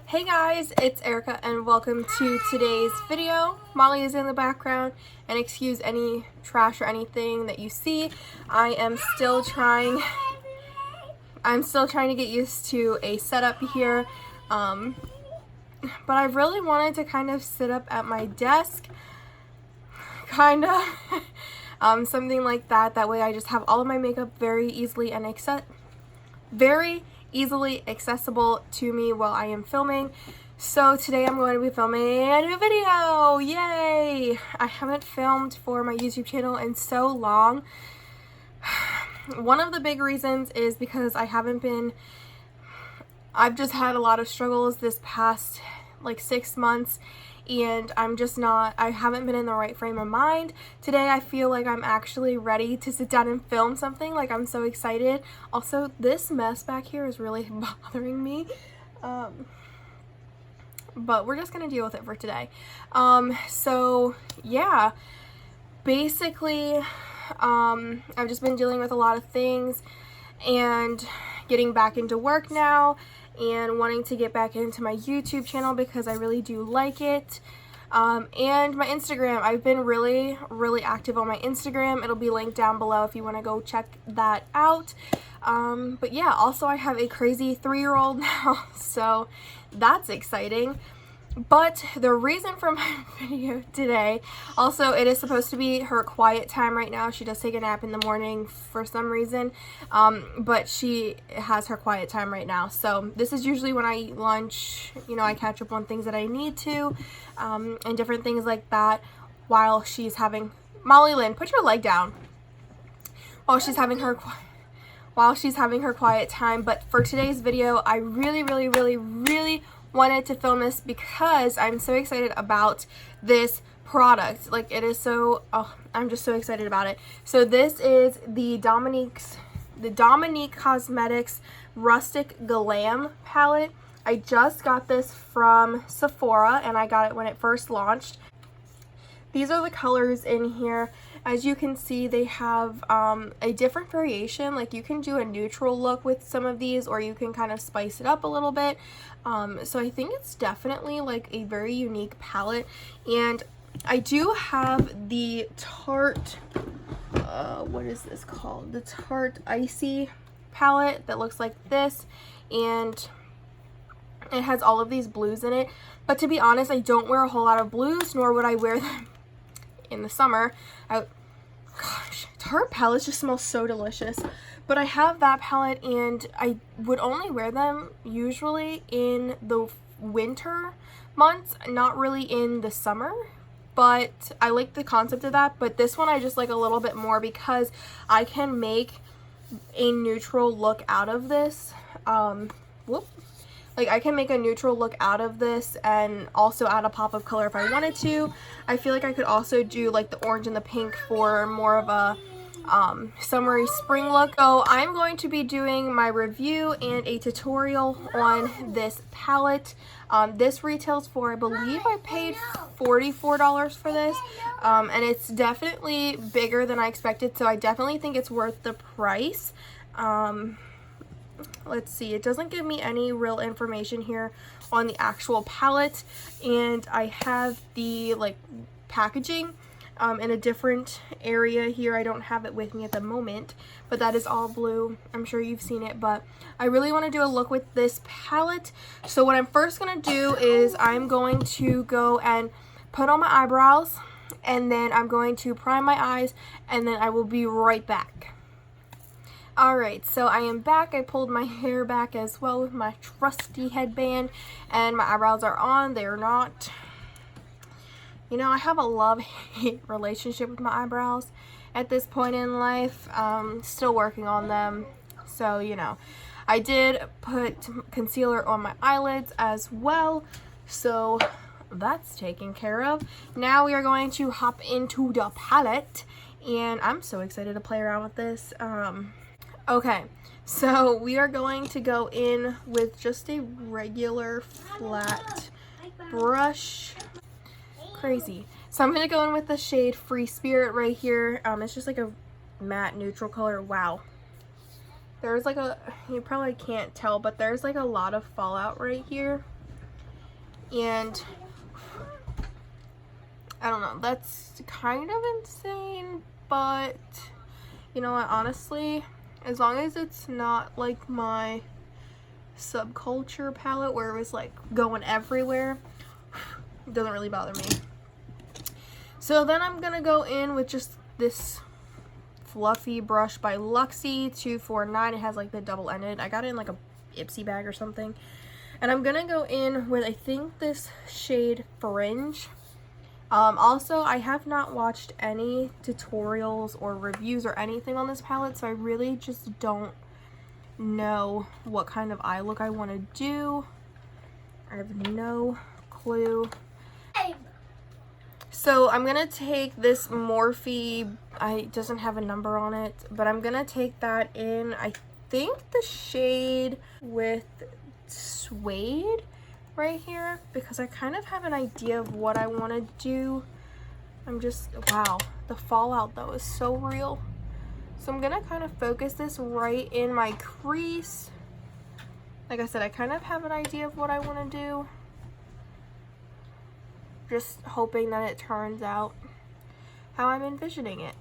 Hey guys, it's Erica and welcome to today's video. Molly is in the background and excuse any trash or anything that you see. I'm still trying to get used to a setup here. But I really wanted to kind of sit up at my desk, something like that. That way I just have all of my makeup very easily accessible to me while I am filming. So today I'm going to be filming a new video. Yay! I haven't filmed for my YouTube channel in so long. One of the big reasons is because I've just had a lot of struggles this past like 6 months, and I haven't been in the right frame of mind. Today I feel like I'm actually ready to sit down and film something. Like, I'm so excited. Also, this mess back here is really bothering me. But we're just gonna deal with it for today. So yeah, basically, I've just been dealing with a lot of things and getting back into work now and wanting to get back into my YouTube channel because I really do like it. And my Instagram, I've been really active on my Instagram. It'll be linked down below if you want to go check that out. But yeah, also I have a crazy 3-year-old now, so that's exciting. But the reason for my video today, also it is supposed to be her quiet time right now. She does take a nap in the morning for some reason, but she has her quiet time right now. So this is usually when I eat lunch, you know, I catch up on things that I need to, and different things like that while she's having, Molly Lynn, put your leg down, while she's having her quiet time. But for today's video, I really wanted to film this because I'm so excited about this product. Like, it is so, I'm just so excited about it. So this is the Domonique Cosmetics Rustic Glam palette. I just got this from Sephora and I got it when it first launched. These are the colors in here. As you can see, they have a different variation. Like, you can do a neutral look with some of these, or you can kind of spice it up a little bit. So I think it's definitely like a very unique palette. And I do have the Tarte, what is this called? The Tarte Icy palette that looks like this. And it has all of these blues in it. But to be honest, I don't wear a whole lot of blues, nor would I wear them in the summer. Gosh, Tarte palettes just smell so delicious. But I have that palette, and I would only wear them usually in the winter months, not really in the summer. But I like the concept of that. But this one I just like a little bit more because I can make a neutral look out of this. Like, I can make a neutral look out of this and also add a pop of color if I wanted to. I feel like I could also do like the orange and the pink for more of a summery spring look. So I'm going to be doing my review and a tutorial on this palette. This retails for, I believe I paid $44 for this, and it's definitely bigger than I expected, so I definitely think it's worth the price. Let's see, it doesn't give me any real information here on the actual palette, and I have the like packaging in a different area here. I don't have it with me at the moment, but that is all blue. I'm sure you've seen it, but I really want to do a look with this palette. So what I'm first going to do is I'm going to go and put on my eyebrows, and then I'm going to prime my eyes, and then I will be right back. Alright, so I am back. I pulled my hair back as well with my trusty headband, and my eyebrows are on. They are not. You know, I have a love-hate relationship with my eyebrows at this point in life. Still working on them. So, you know, I did put concealer on my eyelids as well. So that's taken care of. Now we are going to hop into the palette, and I'm so excited to play around with this. Okay, so we are going to go in with just a regular flat brush. Crazy. So I'm going to go in with the shade Free Spirit right here. It's just like a matte neutral color. Wow. There's like you probably can't tell, but there's like a lot of fallout right here. And I don't know, that's kind of insane, but you know what, honestly, as long as it's not like my Subculture palette where it was like going everywhere, it doesn't really bother me. So then I'm gonna go in with just this fluffy brush by Luxie 249. It has like the double-ended. I got it in like a Ipsy bag or something. And I'm gonna go in with, I think, this shade Fringe. Also, I have not watched any tutorials or reviews or anything on this palette, so I really just don't know what kind of eye look I want to do. I have no clue. So I'm gonna take this Morphe, it doesn't have a number on it, but I'm gonna take that in, I think the shade with Suede right here, because I kind of have an idea of what I want to do. I'm just, wow, the fallout though is so real. So I'm gonna kind of focus this right in my crease. Like I said, I kind of have an idea of what I want to do. Just hoping that it turns out how I'm envisioning it.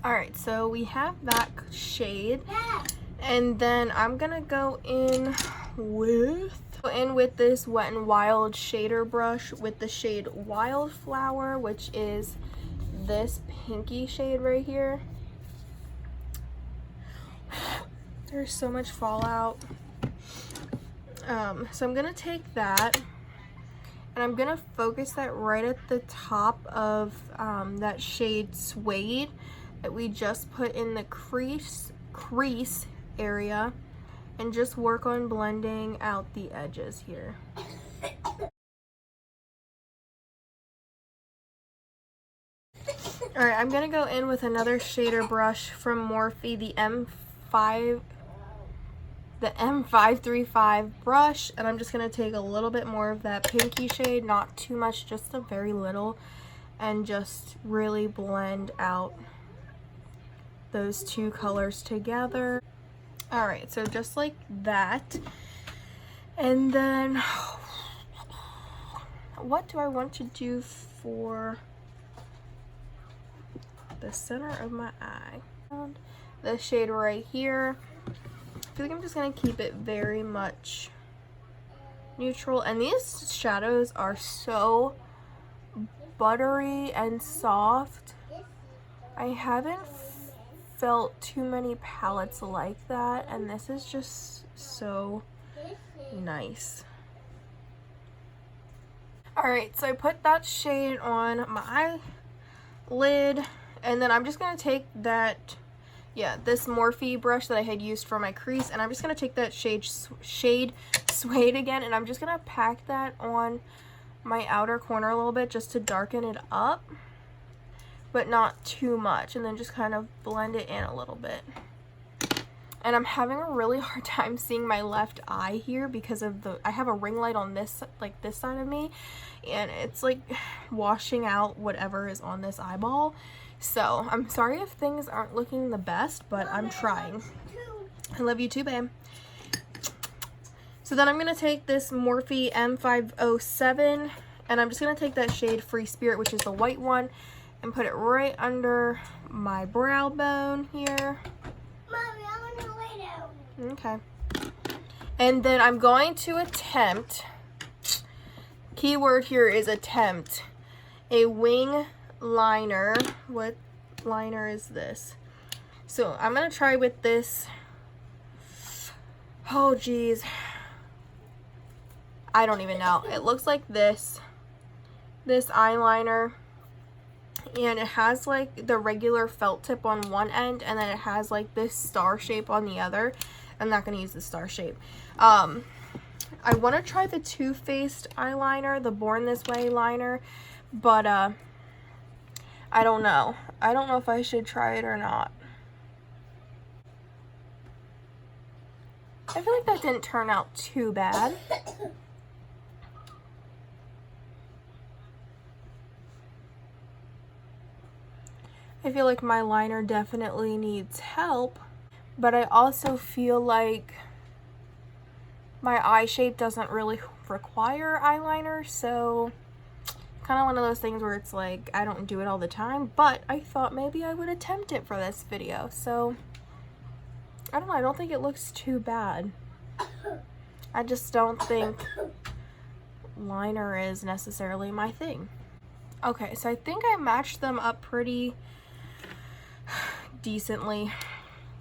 Alright, so we have that shade. And then I'm gonna go in with this Wet n Wild shader brush with the shade Wildflower, which is this pinky shade right here. There's so much fallout. So I'm gonna take that and I'm gonna focus that right at the top of that shade Suede that we just put in the crease area, and just work on blending out the edges here. Alright, I'm gonna go in with another shader brush from Morphe, the M535 brush, and I'm just gonna take a little bit more of that pinky shade, not too much, just a very little, and just really blend out those two colors together. Alright, so just like that. And then what do I want to do for the center of my eye? The shade right here. I feel like I'm just gonna keep it very much neutral, and these shadows are so buttery and soft. I haven't felt too many palettes like that, and this is just so nice. Alright, so I put that shade on my eyelid, and then I'm just gonna take that, this Morphe brush that I had used for my crease, and I'm just gonna take that shade Suede again, and I'm just gonna pack that on my outer corner a little bit just to darken it up, but not too much, and then just kind of blend it in a little bit. And I'm having a really hard time seeing my left eye here because of I have a ring light on this, like this side of me, and it's like washing out whatever is on this eyeball. So I'm sorry if things aren't looking the best, but I'm trying. I love you too, babe. So then I'm gonna take this Morphe M507, and I'm just gonna take that shade Free Spirit, which is the white one, and put it right under my brow bone here. Mommy, I want to lay down. Okay. And then I'm going to attempt, keyword here is attempt, a wing liner. What liner is this? So I'm going to try with this. Oh, geez. I don't even know. It looks like this eyeliner. And it has like the regular felt tip on one end, and then it has like this star shape on the other. I'm not going to use the star shape. I want to try the Too Faced eyeliner, the Born This Way liner, but I don't know. I don't know if I should try it or not. I feel like that didn't turn out too bad. I feel like my liner definitely needs help, but I also feel like my eye shape doesn't really require eyeliner, so kind of one of those things where it's like I don't do it all the time, but I thought maybe I would attempt it for this video. So I don't know, I don't think it looks too bad. I just don't think liner is necessarily my thing. Okay, so I think I matched them up pretty decently.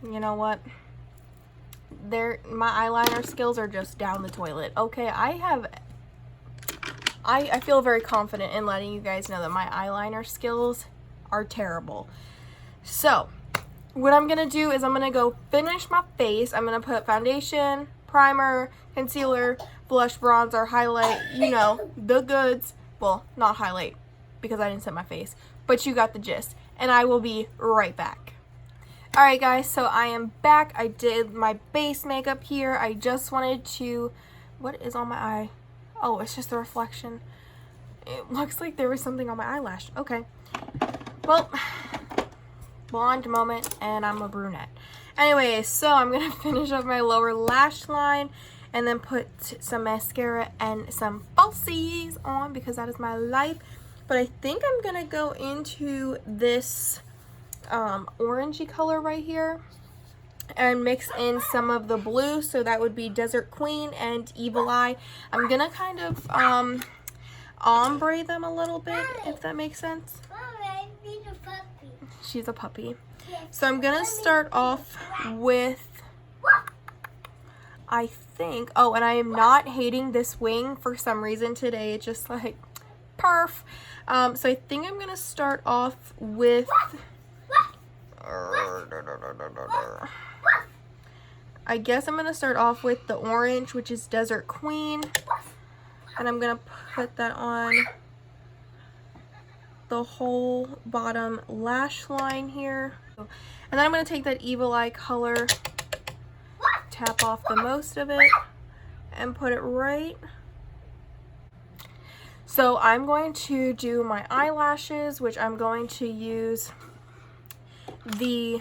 You know what? My eyeliner skills are just down the toilet. Okay, I feel very confident in letting you guys know that my eyeliner skills are terrible. So what I'm gonna do is I'm gonna go finish my face. I'm gonna put foundation, primer, concealer, blush, bronzer, highlight, you know, the goods. Well, not highlight because I didn't set my face, but you got the gist. And I will be right back. Alright guys, so I am back. I did my base makeup here. I just wanted to, what is on my eye? Oh, it's just the reflection. It looks like there was something on my eyelash. Okay. Well, blonde moment, and I'm a brunette. Anyway, so I'm going to finish up my lower lash line and then put some mascara and some falsies on because that is my life. But I think I'm going to go into this orangey color right here and mix in some of the blue, so that would be Desert Queen and Evil Eye. I'm gonna kind of ombre them a little bit, if that makes sense. She's a puppy. So I'm gonna start off with, I think, oh, and I am not hating this wing for some reason today. It's just like perf. So I think I'm gonna start off with I guess I'm gonna start off with the orange, which is Desert Queen, and I'm gonna put that on the whole bottom lash line here. And then I'm gonna take that Evil Eye color, tap off the most of it, and put it right. So I'm going to do my eyelashes, which I'm going to use the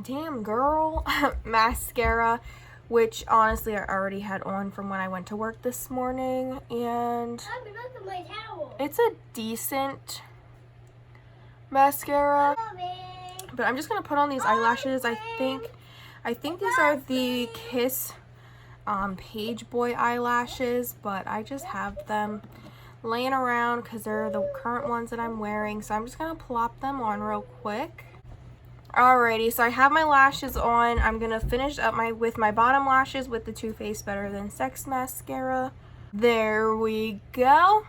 Damn Girl mascara, which honestly I already had on from when I went to work this morning, and it's a decent mascara. But I'm just gonna put on these eyelashes. I think these are the Kiss Page Boy eyelashes, but I just have them laying around because they're the current ones that I'm wearing, so I'm just gonna plop them on real quick. Alrighty, so I have my lashes on. I'm gonna finish up with my bottom lashes with the Too Faced Better Than Sex mascara. There we go.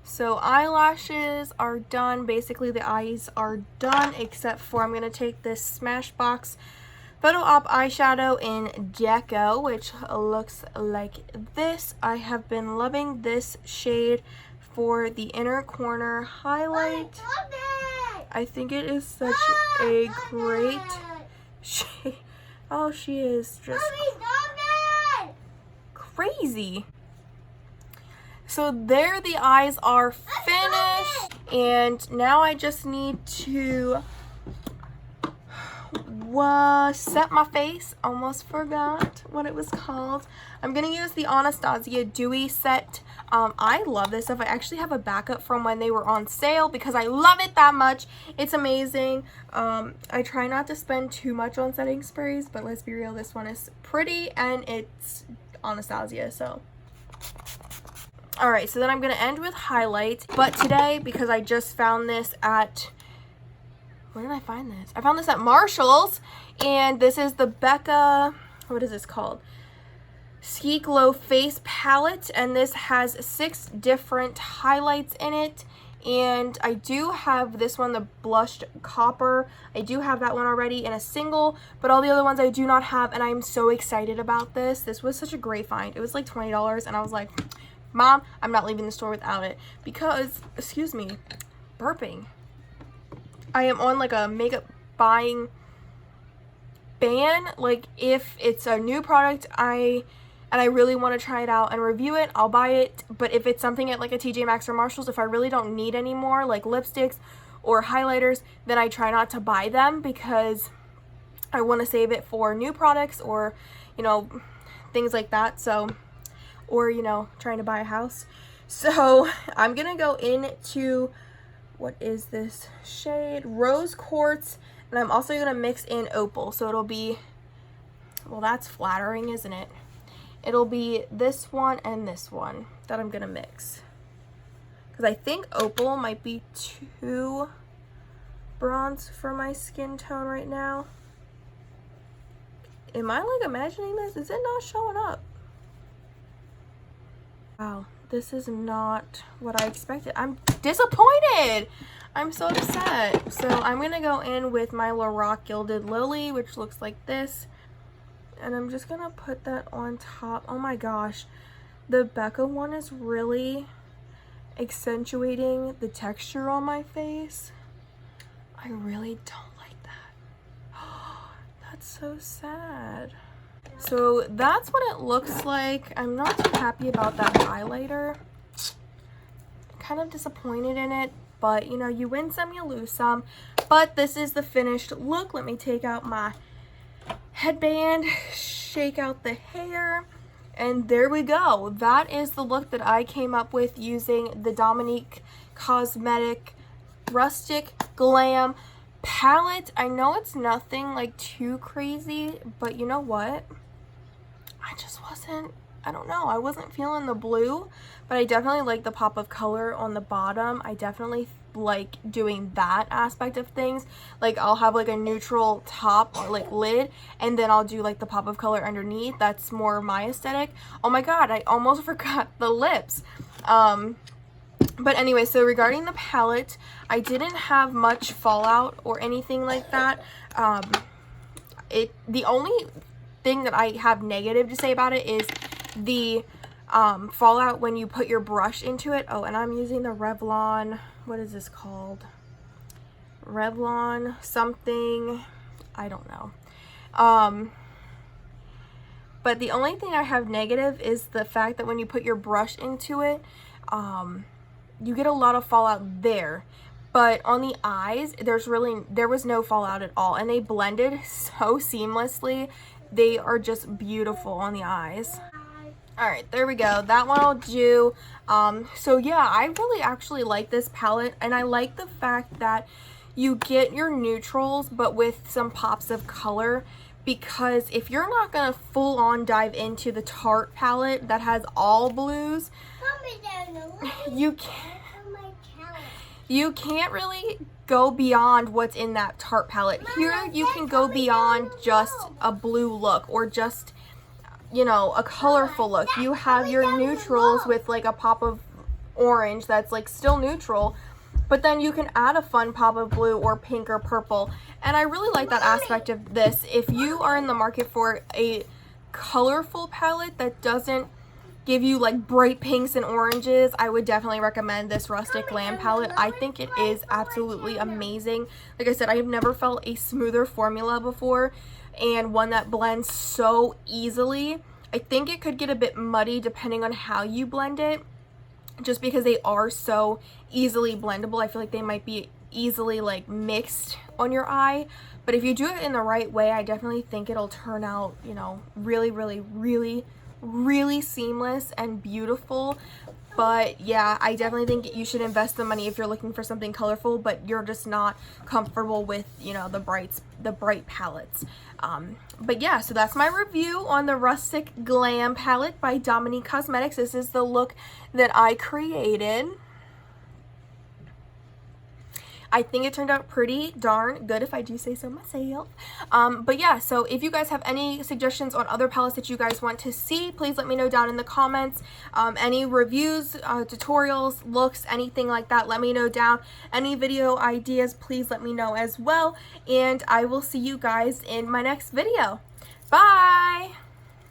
So eyelashes are done. Basically the eyes are done, except for I'm gonna take this Smashbox Photo Op eyeshadow in Deco, which looks like this. I have been loving this shade for the inner corner highlight. I think it is such a great shade. Oh, she is just crazy. So there the eyes are finished, and now I just need to set my face. Almost forgot what it was called. I'm gonna use the Anastasia Dewy Set. I love this stuff. I actually have a backup from when they were on sale because I love it that much. It's amazing. I try not to spend too much on setting sprays, but let's be real, this one is pretty and it's Anastasia, so. Alright, so then I'm gonna end with highlight, but today, because I just found this at, where did I find this? I found this at Marshall's, and this is the Becca, what is this called? Ski Glow Face Palette, and this has 6 different highlights in it. And I do have this one, the Blushed Copper. I do have that one already in a single, but all the other ones I do not have, and I'm so excited about this. This was such a great find. It was like $20, and I was like, Mom, I'm not leaving the store without it, because, excuse me, burping. I am on like a makeup buying ban. Like, if it's a new product and I really want to try it out and review it, I'll buy it. But if it's something at like a TJ Maxx or Marshall's, if I really don't need any more, like lipsticks or highlighters, then I try not to buy them because I want to save it for new products or, you know, things like that. So, or, you know, trying to buy a house. So I'm gonna go into, what is this shade? Rose Quartz. And I'm also gonna mix in Opal. So it'll be, well, that's flattering, isn't it? It'll be this one and this one that I'm gonna mix. Because I think Opal might be too bronze for my skin tone right now. Am I like imagining this? Is it not showing up? Wow, this is not what I expected. I'm disappointed. I'm so upset. So I'm gonna go in with my Lorac Gilded Lily, which looks like this. And I'm just gonna put that on top. Oh my gosh, the Becca one is really accentuating the texture on my face. I really don't like that. That's so sad. So that's what it looks like. I'm not too happy about that highlighter. Kind of disappointed in it, but you know, you win some, you lose some. But this is the finished look. Let me take out my headband, shake out the hair, and there we go. That is the look that I came up with using the Domonique Cosmetic Rustic Glam palette. I know it's nothing like too crazy, but you know what? I just wasn't, I don't know, I wasn't feeling the blue, but I definitely like the pop of color on the bottom. I definitely like doing that aspect of things. Like I'll have like a neutral top or like lid, and then I'll do like the pop of color underneath. That's more my aesthetic. Oh my god, I almost forgot the lips. But anyway, so regarding the palette, I didn't have much fallout or anything like that. The only thing that I have negative to say about it is the fallout when you put your brush into it. Oh, and I'm using the Revlon, what is this called? Revlon something, I don't know. But the only thing I have negative is the fact that when you put your brush into it, you get a lot of fallout there. But on the eyes, there was no fallout at all, and they blended so seamlessly. They are just beautiful on the eyes. All right, there we go. That one I'll do. So yeah, I really actually like this palette, and I like the fact that you get your neutrals but with some pops of color, because if you're not gonna full on dive into the Tarte palette that has all blues, you can't really go beyond what's in that Tarte palette. Here you can go beyond just a blue look or just, you know, a colorful look. You have your neutrals with like a pop of orange that's like still neutral, but then you can add a fun pop of blue or pink or purple. And I really like that aspect of this. If you are in the market for a colorful palette that doesn't give you like bright pinks and oranges, I would definitely recommend this Rustic Glam palette. I think it is absolutely amazing. Like I said, I have never felt a smoother formula before, and one that blends so easily. I think it could get a bit muddy depending on how you blend it, just because they are so easily blendable. I feel like they might be easily like mixed on your eye, but if you do it in the right way, I definitely think it'll turn out, you know, really, really, really, really seamless and beautiful. But yeah, I definitely think you should invest the money if you're looking for something colorful, but you're just not comfortable with, you know, the bright palettes. But yeah, so that's my review on the Rustic Glam palette by Domonique Cosmetics. This is the look that I created. I think it turned out pretty darn good, if I do say so myself. But yeah, so if you guys have any suggestions on other palettes that you guys want to see, please let me know down in the comments. Any reviews, tutorials, looks, anything like that, let me know down. Any video ideas, please let me know as well. And I will see you guys in my next video. Bye!